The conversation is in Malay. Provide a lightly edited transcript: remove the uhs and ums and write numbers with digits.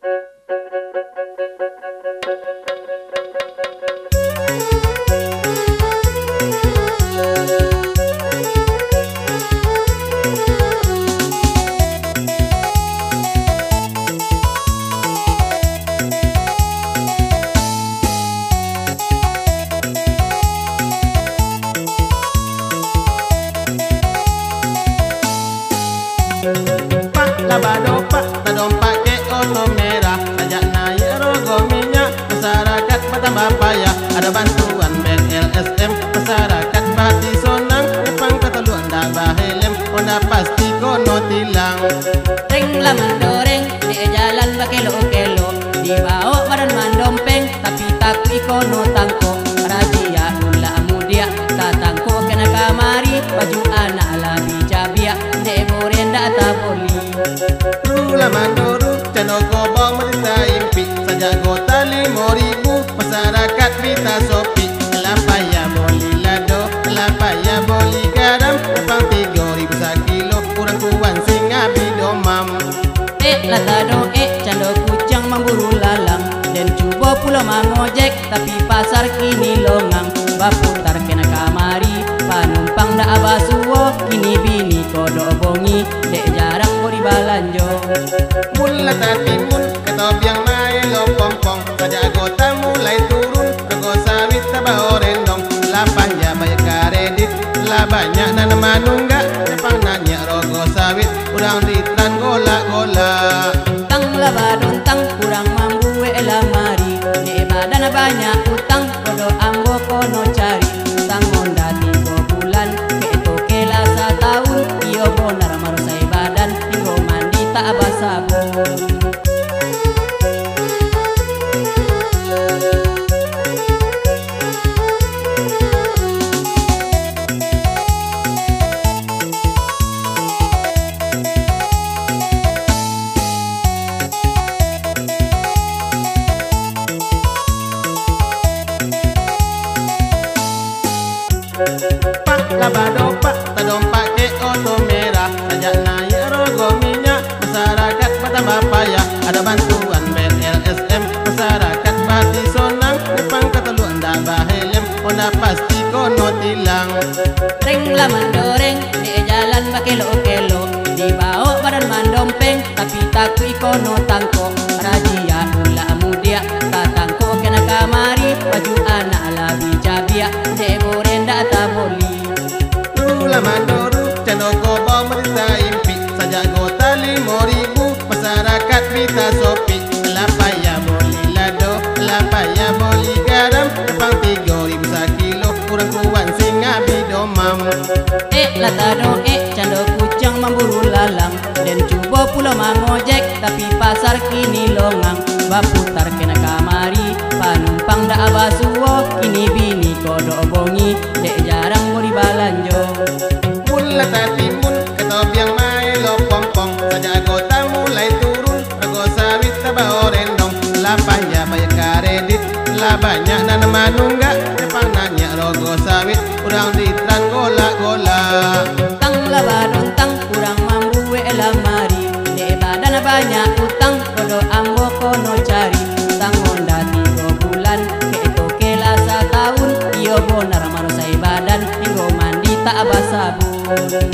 Pak labado pak tadong pakai oto merah, sajak naik rogo minyak, masyarakat bertambah payah. Ada bantuan BLSM, masyarakat bati sonang, depan keteluan dah bahelem, onda pasti kono tilang. Ring laman doreng, di jalan bakelo-kelo, di bawah badan mandompeng, tapi tak ikono tangko. Razia hula mudia, tatangko kena kamari, baju anak labi cabia, de borenda taboli. Rula mandoru, cano gobong merita impi, sajak gota 5.000, masyarakat bita sopi. Kelapa ya boli lado, kelapa ya boli garam, depan 3.000 sekilo, kurang kuan singa bidomam. Latado cando kucang memburu lalang, dan cuba pula mangojek, tapi pasar kini longang. Baputar kena kamari, panumpang dah abasuo, kini bini kodok bongi, dek jarang bori balanjo. Mula tatimun, ketobiang naik lo pompong, sajak gota mulai turun, rego sawit tabah rendong. Lapan ya bayar kredit, lah banyak nanam manungga, depan nanya rogo sawit, urang ditran golak-golak. Tang labadon tang kurang mambu lamari, di badan banyak utang, kodok ambo kono cari. Tang onda 3 bulan, keto kela 1 tahun, iyo bonar marusai badan, tinggo mandi tak abas-abon. Pak labado pak tadong pakai oto merah, sajak naik rogo minyak, masyarakat bertambah payah. Ada bantuan BLSM, masyarakat bati sonang, depan keteluan dah bahelem, onda pasti kono tilang. Ring laman doreng, di jalan bakelo-kelo, di bawah badan mandompeng, tapi tak ikono tangko. Razia hula mudia, tatangko kena kamari, baju anak labi cabia, de borenda taboli. Rula mandoru, cano gobong merita impi, sajak gota 5.000, masyarakat bita sopi. Kelapa ya boli lado, kelapa ya boli garam, depan 3.000 sekilo, kurang kuan singa bidomam. Latado cando kucang memburu lalang, dan cuba pula mangojek, tapi pasar kini longang. Baputar kena kamari, panumpang dah abasuo, kini bini kodok bongi, dek jarang bori balanjo. Mula tatimun, ketobiang naik lo pompong, sajak gota mulai turun, rego sawit tabah rendong. Lapan ya bayar kredit, lah banyak nanam manungga, depan nanya rogo sawit, urang ditran golak-golak. Tang labadon tang kurang mambu lamari, de badan banyak utang, kodok ambo kono cari. Tang onda 3 bulan, keto kela 1 tahun, iyo bonar marusai badan, tinggo mandi tak abas sabun.